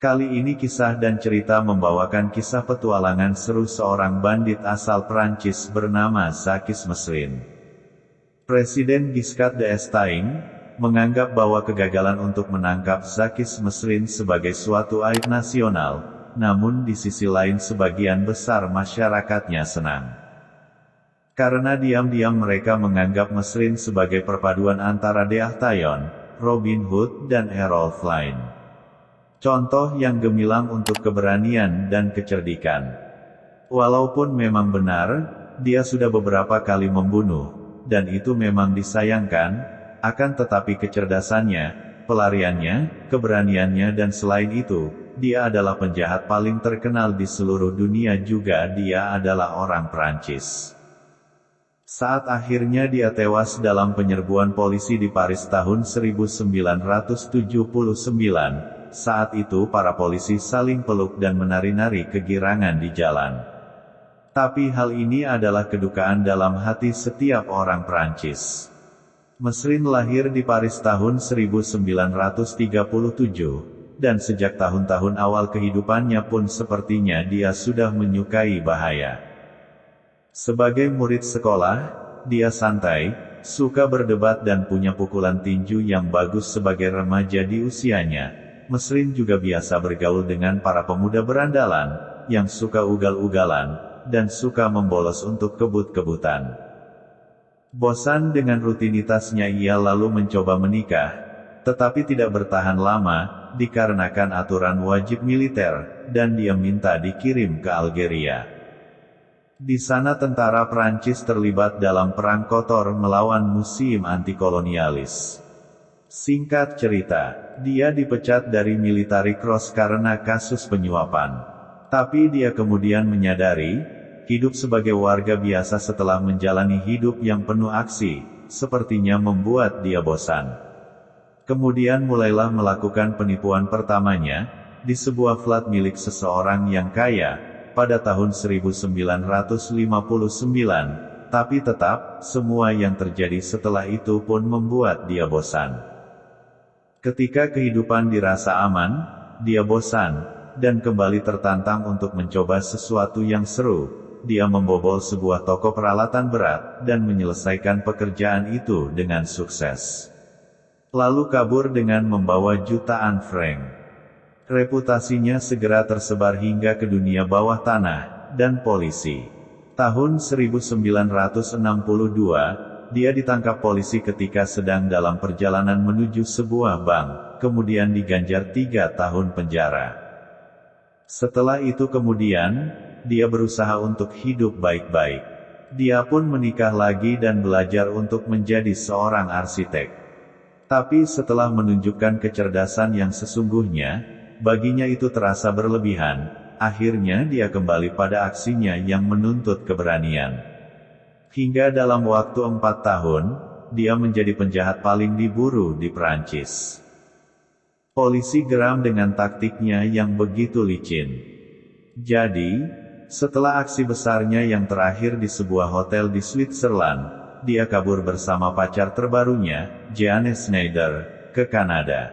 Kali ini kisah dan cerita membawakan kisah petualangan seru seorang bandit asal Prancis bernama Jacques Mesrine. Presiden Giscard d'Estaing menganggap bahwa kegagalan untuk menangkap Jacques Mesrine sebagai suatu aib nasional, namun di sisi lain sebagian besar masyarakatnya senang. Karena diam-diam mereka menganggap Mesrine sebagai perpaduan antara D'Artagnan, Robin Hood dan Errol Flynn. Contoh yang gemilang untuk keberanian dan kecerdikan. Walaupun memang benar, dia sudah beberapa kali membunuh, dan itu memang disayangkan, akan tetapi kecerdasannya, pelariannya, keberaniannya dan selain itu, dia adalah penjahat paling terkenal di seluruh dunia juga dia adalah orang Prancis. Saat akhirnya dia tewas dalam penyerbuan polisi di Paris tahun 1979, saat itu para polisi saling peluk dan menari-nari kegirangan di jalan. Tapi hal ini adalah kedukaan dalam hati setiap orang Prancis. Mesrine lahir di Paris tahun 1937, dan sejak tahun-tahun awal kehidupannya pun sepertinya dia sudah menyukai bahaya. Sebagai murid sekolah, dia santai, suka berdebat dan punya pukulan tinju yang bagus sebagai remaja di usianya. Mesrine juga biasa bergaul dengan para pemuda berandalan, yang suka ugal-ugalan, dan suka membolos untuk kebut-kebutan. Bosan dengan rutinitasnya ia lalu mencoba menikah, tetapi tidak bertahan lama, dikarenakan aturan wajib militer, dan dia minta dikirim ke Algeria. Di sana tentara Prancis terlibat dalam perang kotor melawan musim antikolonialis. Singkat cerita, dia dipecat dari military cross karena kasus penyuapan. Tapi dia kemudian menyadari, hidup sebagai warga biasa setelah menjalani hidup yang penuh aksi, sepertinya membuat dia bosan. Kemudian mulailah melakukan penipuan pertamanya, di sebuah flat milik seseorang yang kaya, pada tahun 1959, tapi tetap, semua yang terjadi setelah itu pun membuat dia bosan. Ketika kehidupan dirasa aman, dia bosan, dan kembali tertantang untuk mencoba sesuatu yang seru. Dia membobol sebuah toko peralatan berat, dan menyelesaikan pekerjaan itu dengan sukses. Lalu kabur dengan membawa jutaan franc. Reputasinya segera tersebar hingga ke dunia bawah tanah, dan polisi. Tahun 1962, dia ditangkap polisi ketika sedang dalam perjalanan menuju sebuah bank, kemudian diganjar 3 tahun penjara. Setelah itu kemudian, dia berusaha untuk hidup baik-baik. Dia pun menikah lagi dan belajar untuk menjadi seorang arsitek. Tapi setelah menunjukkan kecerdasan yang sesungguhnya, baginya itu terasa berlebihan, akhirnya dia kembali pada aksinya yang menuntut keberanian. Hingga dalam waktu 4 tahun, dia menjadi penjahat paling diburu di Prancis. Polisi geram dengan taktiknya yang begitu licin. Jadi, setelah aksi besarnya yang terakhir di sebuah hotel di Switzerland, dia kabur bersama pacar terbarunya, Jeanne Schneider, ke Kanada.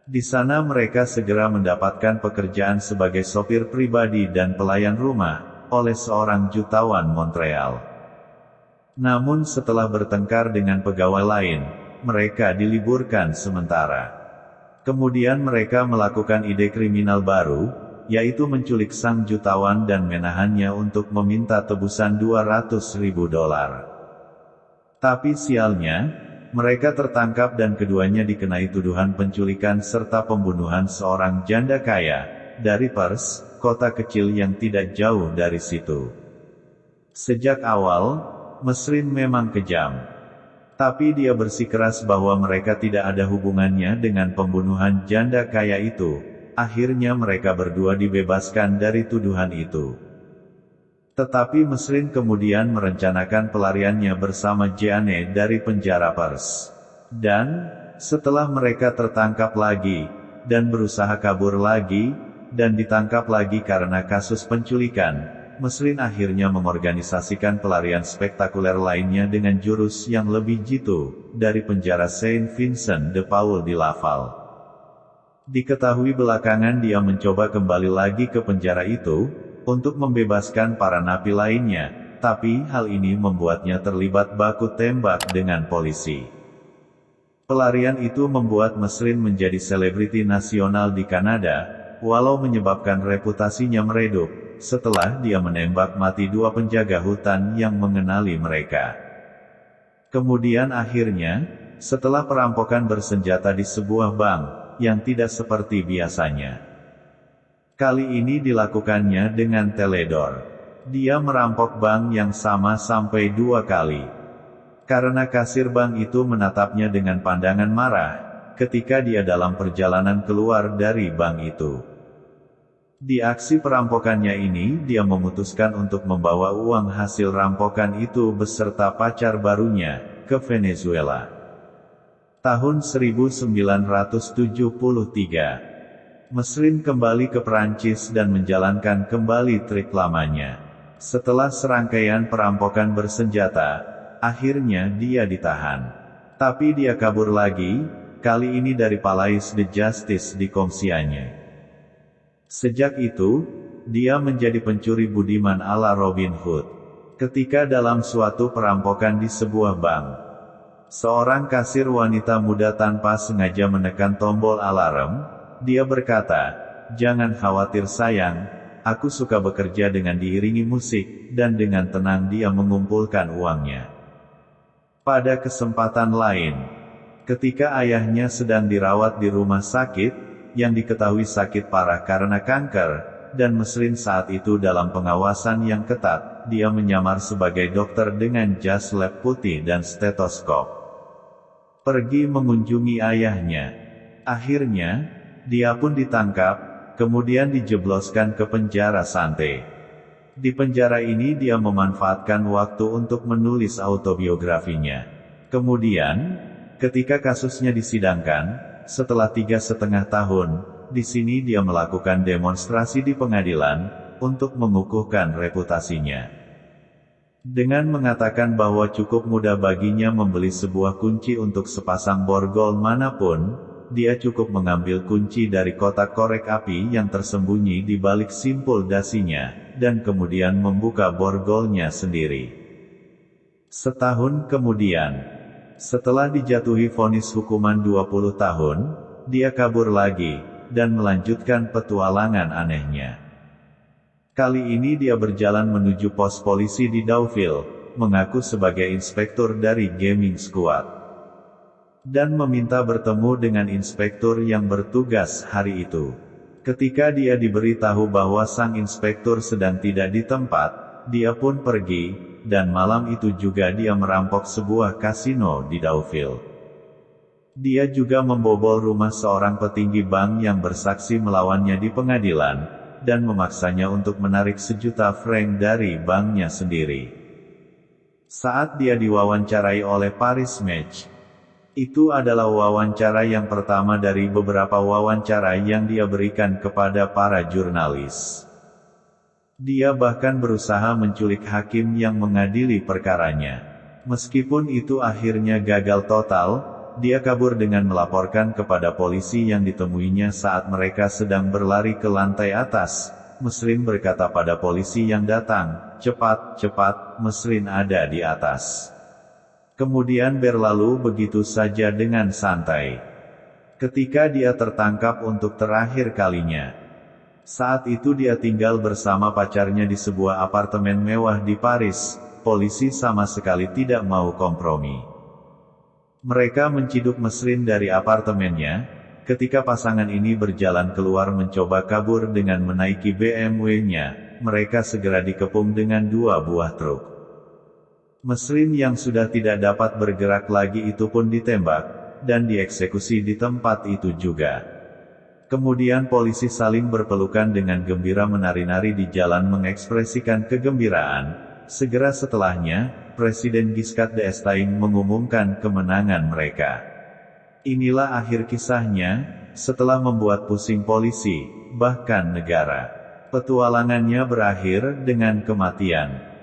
Di sana mereka segera mendapatkan pekerjaan sebagai sopir pribadi dan pelayan rumah, oleh seorang jutawan Montreal. Namun setelah bertengkar dengan pegawai lain, mereka diliburkan sementara. Kemudian mereka melakukan ide kriminal baru, yaitu menculik sang jutawan dan menahannya untuk meminta tebusan $200.000. Tapi sialnya, mereka tertangkap dan keduanya dikenai tuduhan penculikan serta pembunuhan seorang janda kaya, dari Perth, kota kecil yang tidak jauh dari situ. Sejak awal, Mesrine memang kejam. Tapi dia bersikeras bahwa mereka tidak ada hubungannya dengan pembunuhan janda kaya itu. Akhirnya mereka berdua dibebaskan dari tuduhan itu. Tetapi Mesrine kemudian merencanakan pelariannya bersama Jeanne dari penjara Perth. Dan, setelah mereka tertangkap lagi, dan berusaha kabur lagi, dan ditangkap lagi karena kasus penculikan, Mesrine akhirnya mengorganisasikan pelarian spektakuler lainnya dengan jurus yang lebih jitu, dari penjara Saint Vincent de Paul di Laval. Diketahui belakangan dia mencoba kembali lagi ke penjara itu, untuk membebaskan para napi lainnya, tapi hal ini membuatnya terlibat baku tembak dengan polisi. Pelarian itu membuat Mesrin menjadi selebriti nasional di Kanada, walau menyebabkan reputasinya meredup, setelah dia menembak mati 2 penjaga hutan yang mengenali mereka. Kemudian akhirnya, setelah perampokan bersenjata di sebuah bank, yang tidak seperti biasanya. Kali ini dilakukannya dengan teledor. Dia merampok bank yang sama sampai 2 kali. Karena kasir bank itu menatapnya dengan pandangan marah, ketika dia dalam perjalanan keluar dari bank itu. Di aksi perampokannya ini, dia memutuskan untuk membawa uang hasil rampokan itu beserta pacar barunya, ke Venezuela. Tahun 1973, Mesrin kembali ke Prancis dan menjalankan kembali trik lamanya. Setelah serangkaian perampokan bersenjata, akhirnya dia ditahan. Tapi dia kabur lagi, kali ini dari Palais de Justice di Compiègne. Sejak itu, dia menjadi pencuri budiman ala Robin Hood. Ketika dalam suatu perampokan di sebuah bank, seorang kasir wanita muda tanpa sengaja menekan tombol alarm. Dia berkata, "Jangan khawatir sayang, aku suka bekerja dengan diiringi musik," dan dengan tenang dia mengumpulkan uangnya. Pada kesempatan lain, ketika ayahnya sedang dirawat di rumah sakit, yang diketahui sakit parah karena kanker, dan Mesrin saat itu dalam pengawasan yang ketat, dia menyamar sebagai dokter dengan jas lab putih dan stetoskop. Pergi mengunjungi ayahnya. Akhirnya, dia pun ditangkap, kemudian dijebloskan ke penjara Sante. Di penjara ini dia memanfaatkan waktu untuk menulis autobiografinya. Kemudian, ketika kasusnya disidangkan, setelah 3,5 tahun, di sini dia melakukan demonstrasi di pengadilan, untuk mengukuhkan reputasinya. Dengan mengatakan bahwa cukup mudah baginya membeli sebuah kunci untuk sepasang borgol manapun, dia cukup mengambil kunci dari kotak korek api yang tersembunyi di balik simpul dasinya, dan kemudian membuka borgolnya sendiri. Setahun kemudian, setelah dijatuhi vonis hukuman 20 tahun, dia kabur lagi, dan melanjutkan petualangan anehnya. Kali ini dia berjalan menuju pos polisi di Deauville, mengaku sebagai inspektur dari Gaming Squad, dan meminta bertemu dengan inspektur yang bertugas hari itu. Ketika dia diberitahu bahwa sang inspektur sedang tidak di tempat, dia pun pergi, dan malam itu juga dia merampok sebuah kasino di Deauville. Dia juga membobol rumah seorang petinggi bank yang bersaksi melawannya di pengadilan, dan memaksanya untuk menarik 1 juta franc dari banknya sendiri. Saat dia diwawancarai oleh Paris Match, itu adalah wawancara yang pertama dari beberapa wawancara yang dia berikan kepada para jurnalis. Dia bahkan berusaha menculik hakim yang mengadili perkaranya. Meskipun itu akhirnya gagal total, dia kabur dengan melaporkan kepada polisi yang ditemuinya saat mereka sedang berlari ke lantai atas. Mesrin berkata pada polisi yang datang, "Cepat, cepat, Mesrin ada di atas." Kemudian berlalu begitu saja dengan santai. Ketika dia tertangkap untuk terakhir kalinya, saat itu dia tinggal bersama pacarnya di sebuah apartemen mewah di Paris. Polisi sama sekali tidak mau kompromi. Mereka menciduk Mesrin dari apartemennya. Ketika pasangan ini berjalan keluar mencoba kabur dengan menaiki BMW-nya, mereka segera dikepung dengan 2 buah truk. Mesrin yang sudah tidak dapat bergerak lagi itu pun ditembak, dan dieksekusi di tempat itu juga. Kemudian polisi saling berpelukan dengan gembira menari-nari di jalan mengekspresikan kegembiraan. Segera setelahnya, Presiden Giscard d'Estaing mengumumkan kemenangan mereka. Inilah akhir kisahnya, setelah membuat pusing polisi, bahkan negara. Petualangannya berakhir dengan kematian.